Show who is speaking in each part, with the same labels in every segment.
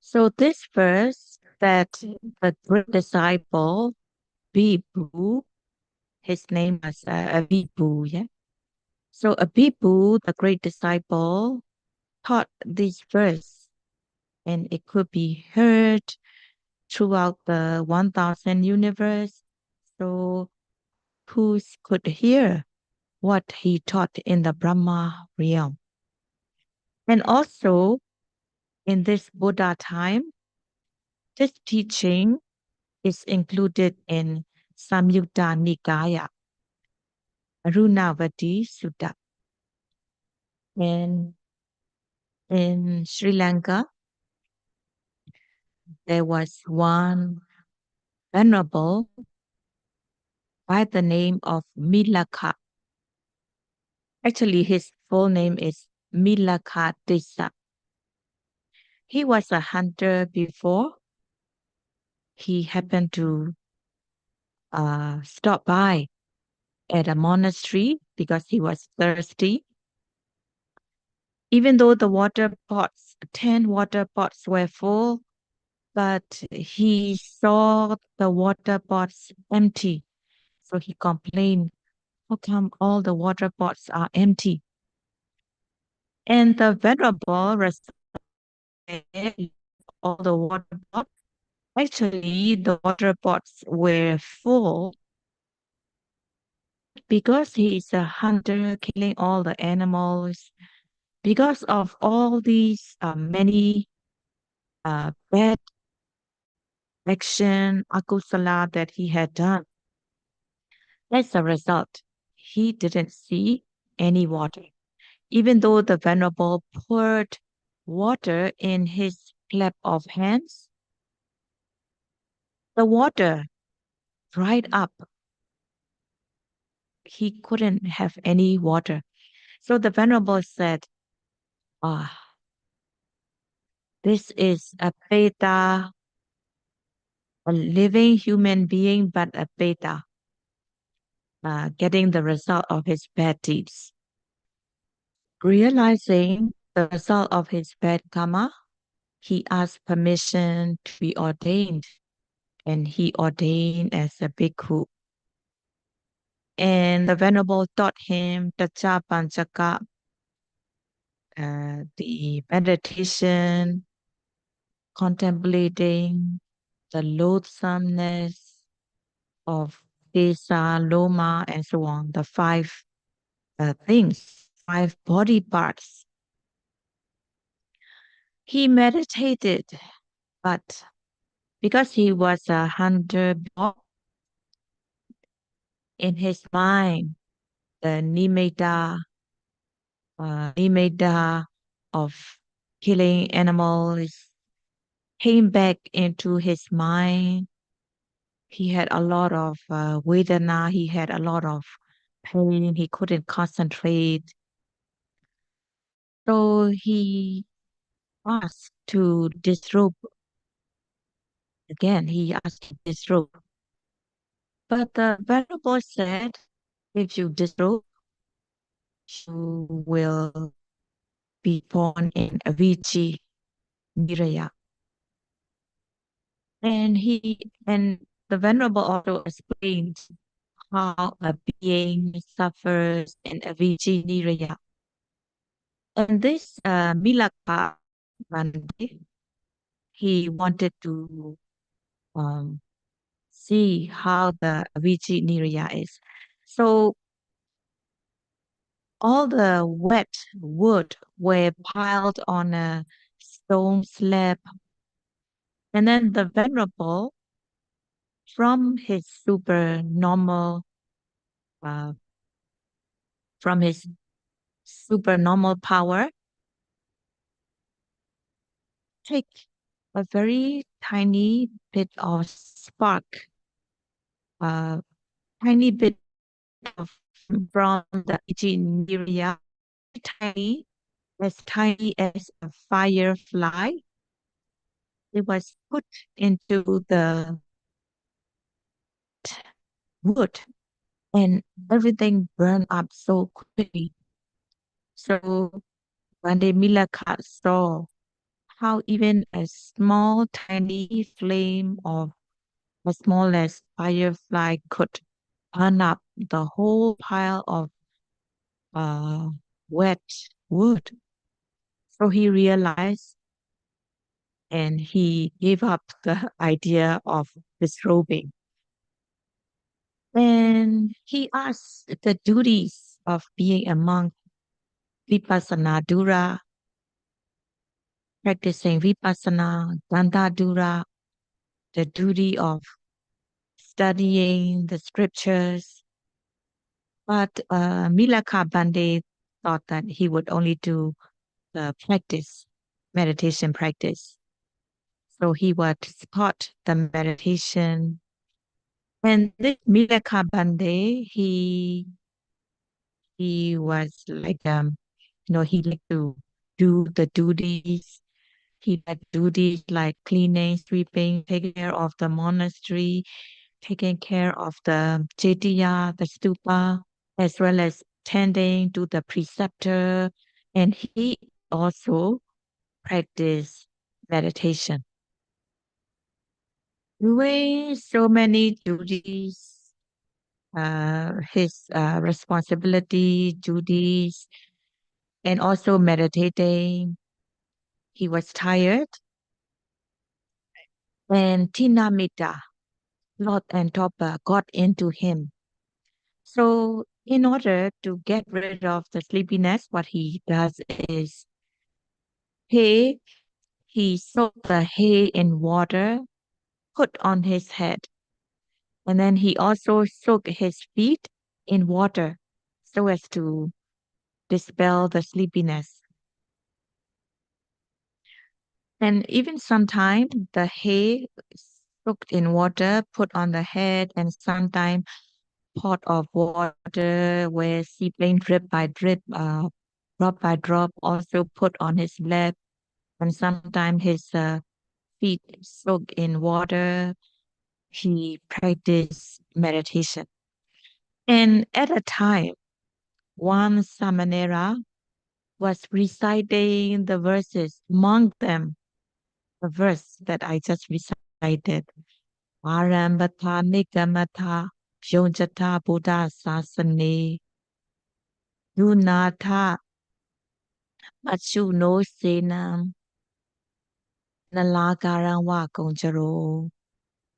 Speaker 1: So this verse that the great disciple Bibu, his name was Abibu, yeah. So Abibu, the great disciple, taught this verse, and it could be heard throughout the 1000 universe. So who could hear what he taught in the Brahma realm? And also in this Buddha time, this teaching is included in Samyutta Nikaya, Arunavati Sutta. And in Sri Lanka, there was one venerable by the name of Milakha. Actually, his full name is Milakha Desa. He was a hunter before. He happened to stop by at a monastery because he was thirsty. Even though the water pots, 10 water pots were full, but he saw the water pots empty. So he complained, how come all the water pots are empty? And the venerable responded, all the water pots. Actually, the water pots were full because he is a hunter killing all the animals. Because of all these many bad action, akusala that he had done. As a result, he didn't see any water. Even though the Venerable poured water in his clap of hands, the water dried up. He couldn't have any water. So the Venerable said, ah, this is a beta, a living human being, but a beta, getting the result of his bad deeds. Realizing the result of his bad karma, he asked permission to be ordained, and he ordained as a bhikkhu. And the Venerable taught him Tacha Panchaka, the meditation, contemplating the loathsomeness of Desa, Loma, and so on, the five things, five body parts. He meditated, but because he was a hunter in his mind, the nimitta of killing animals came back into his mind. He had a lot of vedana, he had a lot of pain, he couldn't concentrate. So he asked to disrobe. Again, he asked to disrobe. But the Venerable said, if you disrobe, you will be born in Avicii Niraya. And the Venerable also explained how a being suffers in Avicii Niraya. And this Milakha Pandit, he wanted to um, see how the Avicii Niraya is. So all the wet wood were piled on a stone slab. And then the Venerable, from his supernormal, uh, from his supernormal power, take a very tiny bit of spark, a tiny bit of from the engineer, tiny as a firefly. It was put into the wood and everything burned up so quickly. So when the Milaka saw how even a small, tiny flame of as small as firefly could burn up the whole pile of uh, wet wood. So he realized and he gave up the idea of disrobing. And he asked the duties of being a monk, Vipassana Dura, practicing Vipassana, Danda Dura, the duty of studying the scriptures. But Milaka Bande thought that he would only do the practice, meditation practice. So he would spot the meditation. And this Milaka Bande, he was like he liked to do the duties. He had duties like cleaning, sweeping, taking care of the monastery, taking care of the jetiya, the stupa, as well as tending to the preceptor. And he also practiced meditation. Doing so many duties, his responsibility, duties, and also meditating. He was tired, and Tinamita, Lot and Topper, got into him. So, in order to get rid of the sleepiness, what he does is hay, he soaked the hay in water, put on his head, and then he also soaked his feet in water so as to dispel the sleepiness. And even sometimes the hay soaked in water, put on the head, and sometimes pot of water where seaplane drip by drip, drop by drop, also put on his leg, and sometimes his feet soaked in water. He practiced meditation. And at a time, one Samanera was reciting the verses, among them, the verse that I just recited. Arambata Nigamata Yonjata Buddha Sasane Yunata Machu no Senam Nalagaran wa Gonjaro.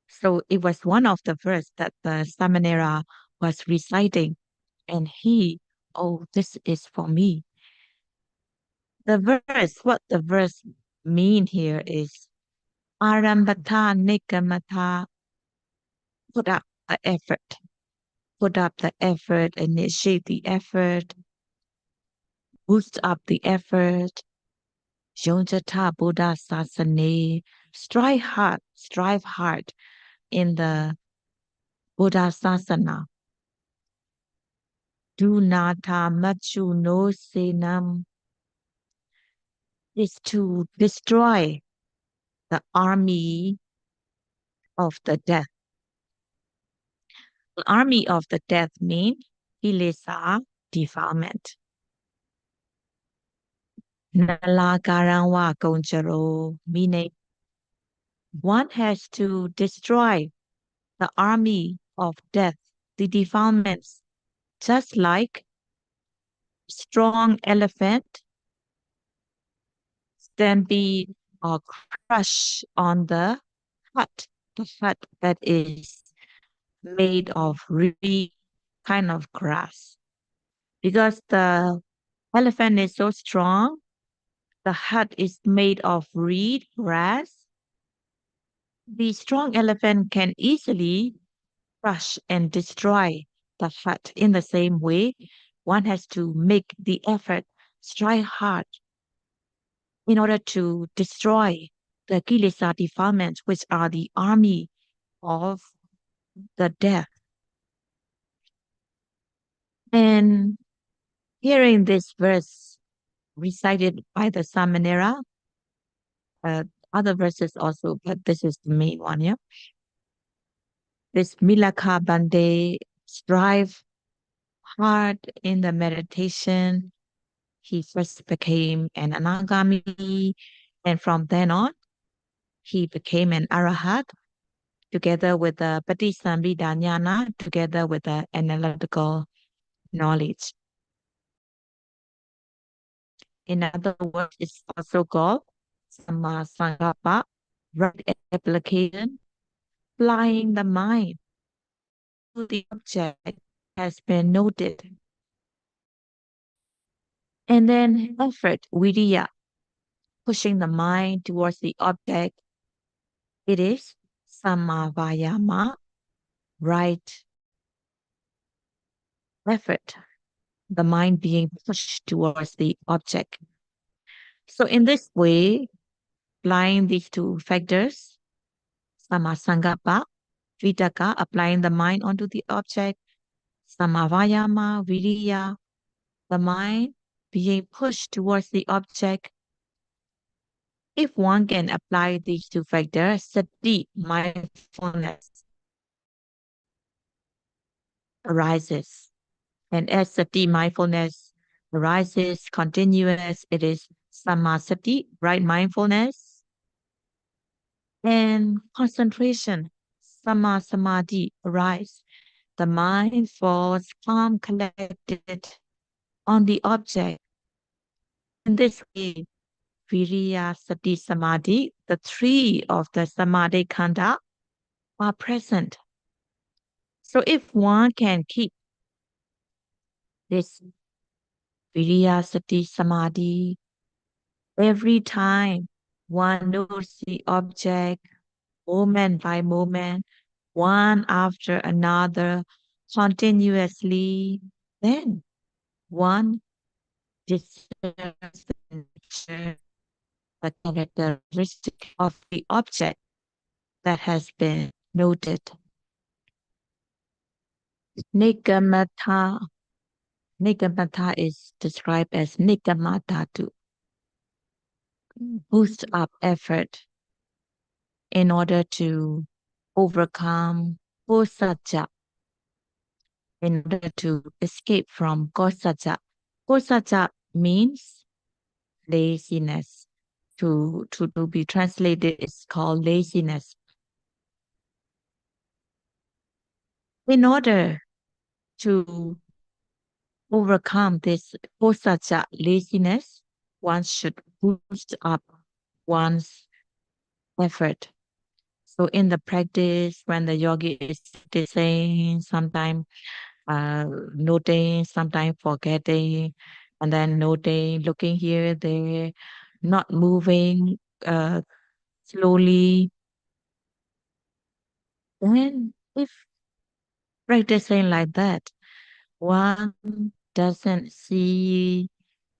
Speaker 1: So it was one of the verse that the Samanera was reciting, and he, oh, this is for me. What the verse mean here is Arambata Nikamata, put up the effort, put up the effort, initiate the effort, boost up the effort. Yonjata Buddha Sasane, strive hard in the Buddha Sasana. Dunata Machu no Senam is to destroy the army of the death. The army of the death means kilesa, defilement. Nalagaranwa Gonjaro, meaning one has to destroy the army of death, the defilements, just like strong elephant then be crushed on the hut that is made of reed kind of grass. Because the elephant is so strong, the hut is made of reed grass. The strong elephant can easily crush and destroy the hut. In the same way, one has to make the effort, strive hard in order to destroy the kilesa defilements, which are the army of the death. And hearing this verse recited by the Samanera, uh, other verses also, but this is the main one, yeah. This Milaka Bande strive hard in the meditation. He first became an anagami, And from then on, he became an arahat together with the Patisambhidanyana, together with the analytical knowledge. In other words, it's also called Samma Sankappa, right application, applying the mind to the object has been noted. And then effort, viriya, pushing the mind towards the object. It is Samma Vayama, right effort, the mind being pushed towards the object. So in this way, applying these two factors, Samasangapa, Vitaka, applying the mind onto the object, Samavayama, Viriya, the mind being pushed towards the object. If one can apply these two factors, sati, mindfulness, arises. And as sati, mindfulness arises continuous, it is samasati, right mindfulness, and concentration, samadhi, arise. The mind falls calm, collected on the object. In this way, viriya, sati, samadhi, the three of the samadhi khanda are present. So if one can keep this viriya, sati, samadhi every time one knows the object, moment by moment, one after another, continuously, then one discerns the nature, the characteristic of the object that has been noted. Nigamata. Nigamata is described as nigamata to boost up effort in order to overcome kosaja, in order to escape from kosaja. Kosaja means laziness. To be translated is called laziness. In order to overcome this kosaja laziness, one should boost up one's effort. So in the practice, when the yogi is practicing, sometimes noting, sometimes forgetting, and then noting, looking here, there, not moving uh, slowly. Then, if practicing like that, one doesn't see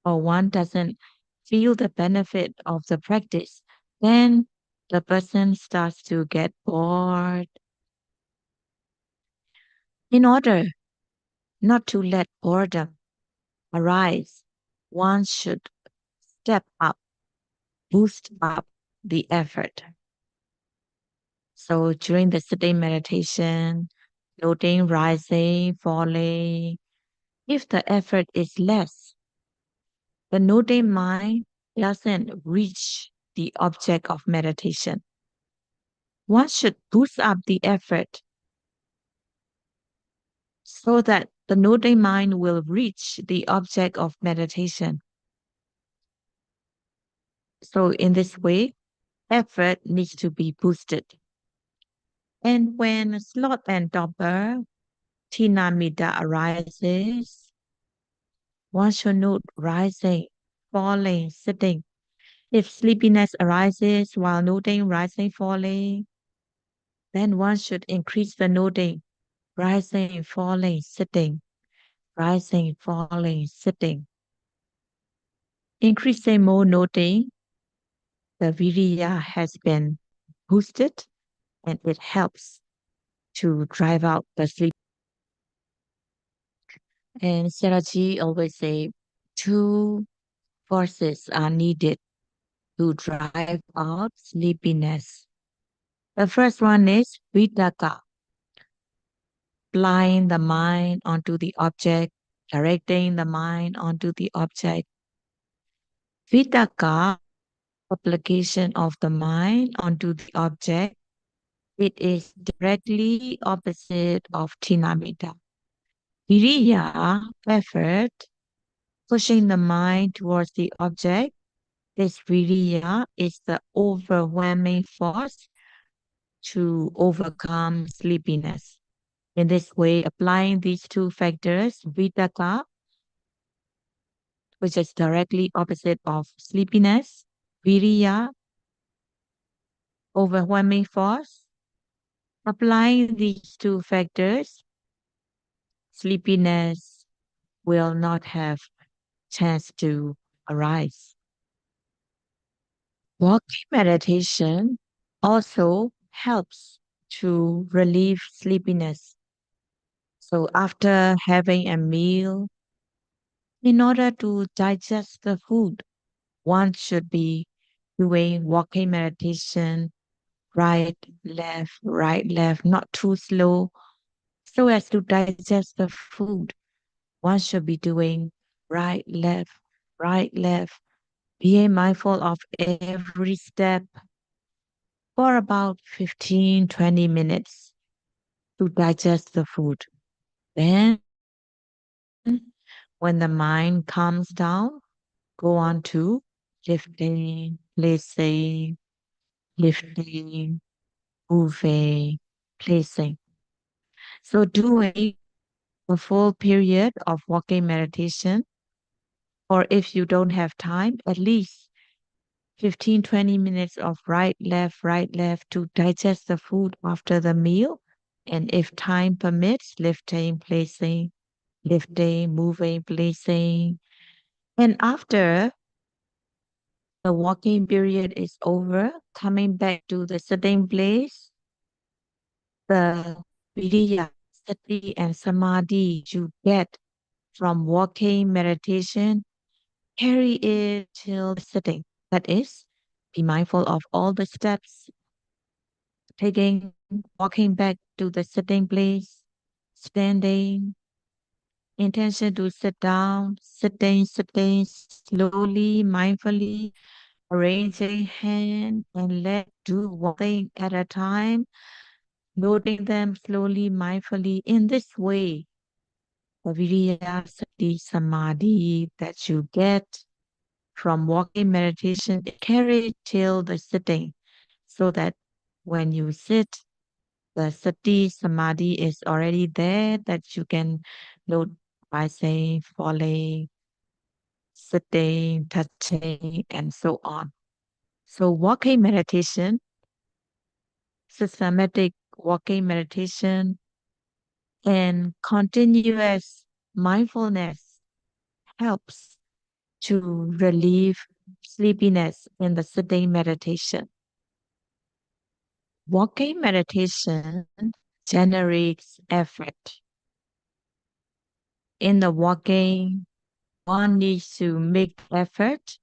Speaker 1: or one doesn't feel the benefit of the practice, then the person starts to get bored. In order not to let boredom arise, one should step up, boost up the effort. So during the sitting meditation, noting rising, falling, if the effort is less, the noting mind doesn't reach the object of meditation. One should boost up the effort so that the noting mind will reach the object of meditation. So in this way, effort needs to be boosted. And when sloth and torpor, tinamida arises, one should note rising, falling, sitting. If sleepiness arises while noting rising, falling, then one should increase the noting, rising, falling, sitting, rising, falling, sitting. Increasing more noting, the viriya has been boosted and it helps to drive out the sleep. And Saraji always say two forces are needed to drive out sleepiness. The first one is vitaka, applying the mind onto the object, directing the mind onto the object. Vitaka application of the mind onto the object. It is directly opposite of Tinamita. Viriya, effort, pushing the mind towards the object. This viriya is the overwhelming force to overcome sleepiness. In this way, applying these two factors, vitaka, which is directly opposite of sleepiness, viriya, overwhelming force, applying these two factors, sleepiness will not have chance to arise. Walking meditation also helps to relieve sleepiness. So after having a meal, in order to digest the food, one should be doing walking meditation, right, left, not too slow, so as to digest the food. One should be doing right, right, left, being mindful of every step for about 15-20 minutes to digest the food. Then, when the mind comes down, go on to lifting, placing, lifting, moving, placing. So, doing a full period of walking meditation, or if you don't have time, at least 15-20 minutes of right, left to digest the food after the meal. And if time permits, lifting, moving, placing. And after the walking period is over, coming back to the sitting place, the viriya, sati, and samadhi you get from walking meditation, carry it till the sitting. That is, be mindful of all the steps, walking back to the sitting place, standing, intention to sit down, sitting, slowly, mindfully, arranging hand and let do one thing at a time, noting them slowly, mindfully. In this way, the viriya, sati, samadhi that you get from walking meditation, carry till the sitting, so that when you sit, the sati samadhi is already there that you can note by saying, falling, sitting, touching, and so on. So, walking meditation, systematic walking meditation, and continuous mindfulness helps to relieve sleepiness in the sitting meditation. Walking meditation generates effort. In the walking, one needs to make effort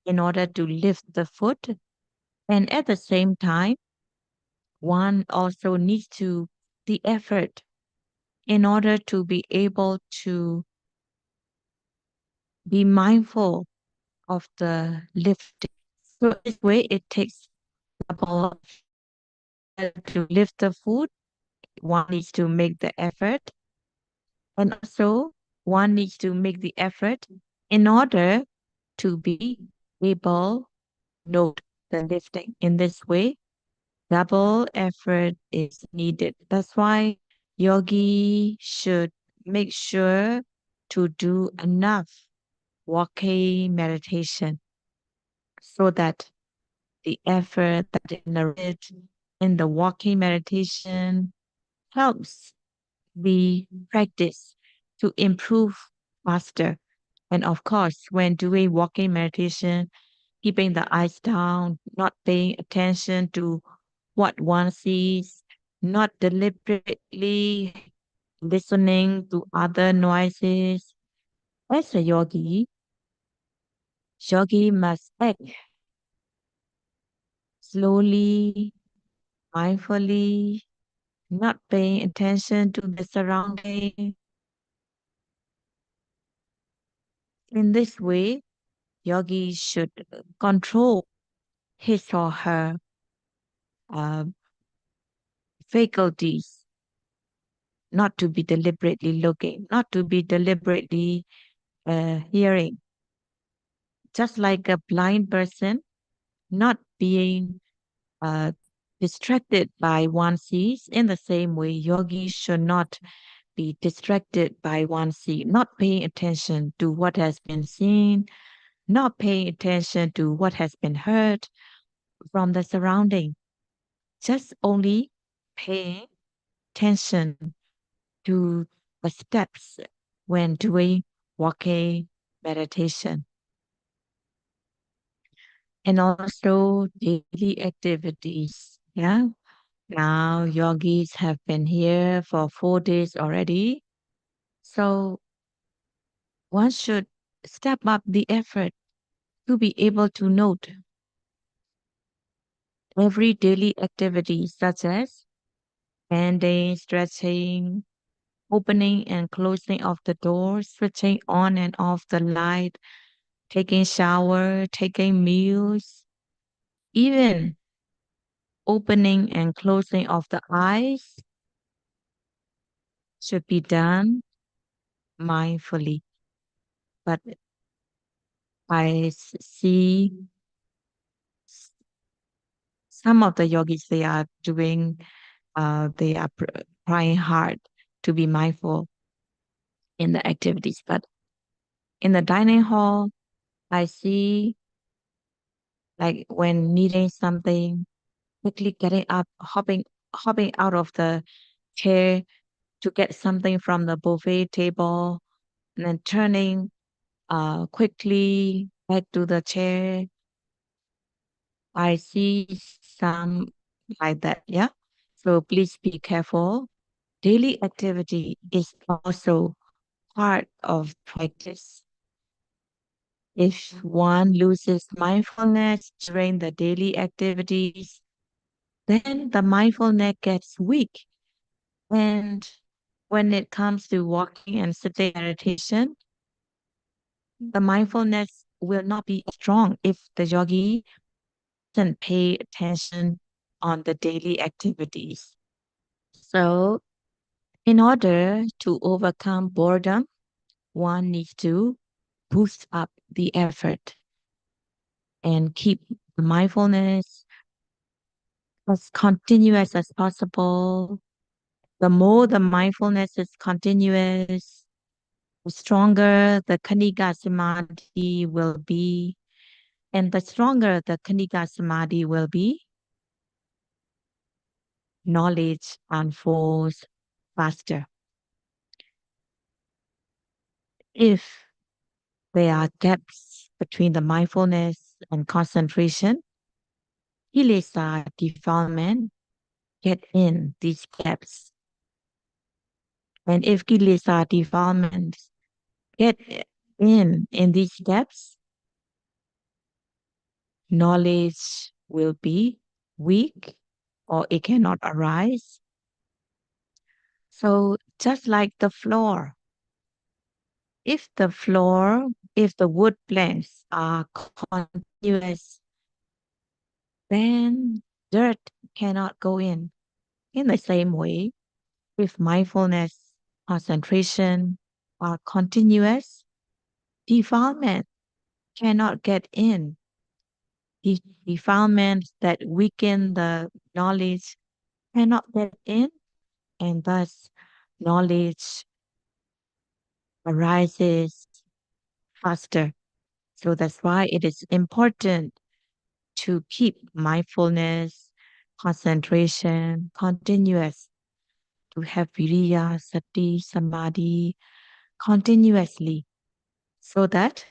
Speaker 1: in order to lift the foot, and at the same time, one also needs to the effort in order to be able to be mindful of the lifting. So this way, it takes double to lift the foot. One needs to make the effort, and also one needs to make the effort in order to be able note the lifting. In this way, double effort is needed. That's why yogi should make sure to do enough walking meditation so that the effort that is narrated in the walking meditation helps the practice to improve faster. And of course, when doing walking meditation, keeping the eyes down, not paying attention to what one sees, not deliberately listening to other noises. As a yogi must act slowly, mindfully, not paying attention to the surrounding. In this way, yogis should control He saw her uh, faculties not to be deliberately looking, not to be deliberately hearing, just like a blind person not being uh, distracted by one sees. In the same way, yogis should not be distracted by one see, not paying attention to what has been seen, not paying attention to what has been heard from the surrounding, just only paying attention to the steps when doing walking meditation. And also daily activities. Yeah. Now yogis have been here for 4 days already. So one should step up the effort to be able to note every daily activity such as standing, stretching, opening and closing of the door, switching on and off the light, taking shower, taking meals, even opening and closing of the eyes should be done mindfully. But see some of the yogis, they are doing, they are trying hard to be mindful in the activities. But in the dining hall, I see like when needing something, quickly getting up, hopping out of the chair to get something from the buffet table, and then turning quickly back to the chair. I see some like that, yeah. So please be careful. Daily activity is also part of practice. If one loses mindfulness during the daily activities, then the mindfulness gets weak. And when it comes to walking and sitting meditation, the mindfulness will not be strong if the yogi doesn't pay attention on the daily activities. So, in order to overcome boredom, one needs to boost up the effort and keep the mindfulness as continuous as possible. The more the mindfulness is continuous, the stronger the Kaniga Samadhi will be. And the stronger the Kaniga Samadhi will be, knowledge unfolds faster. If there are gaps between the mindfulness and concentration, kilesa defilement get in these gaps. And if kilesa defilements get in these gaps, knowledge will be weak or it cannot arise. So just like the floor, if the wood planks are continuous, then dirt cannot go in. In the same way, if mindfulness, concentration are continuous, defilement cannot get in. Defilements that weaken the knowledge cannot get in, and thus knowledge arises faster. So that's why it is important to keep mindfulness, concentration continuous, to have viriya, sati, samadhi continuously, so that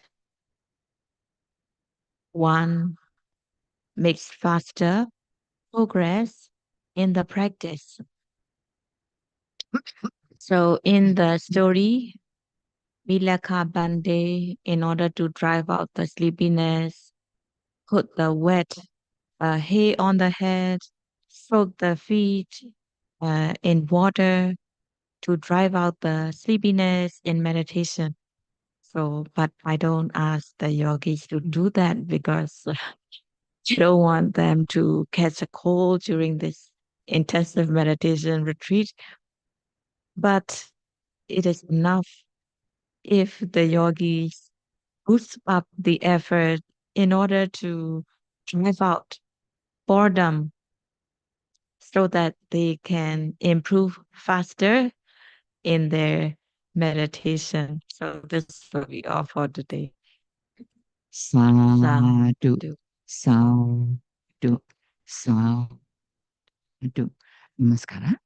Speaker 1: one makes faster progress in the practice. So in the story, Milaka Bande, in order to drive out the sleepiness, put the wet hay on the head, soak the feet in water to drive out the sleepiness in meditation. So, but I don't ask the yogis to do that because You don't want them to catch a cold during this intensive meditation retreat, but it is enough if the yogis boost up the effort in order to drive out boredom so that they can improve faster in their meditation. So this is what we offer today.
Speaker 2: Sadhu,
Speaker 1: Sadhu.
Speaker 2: sadhu, sadhu. Namaskara.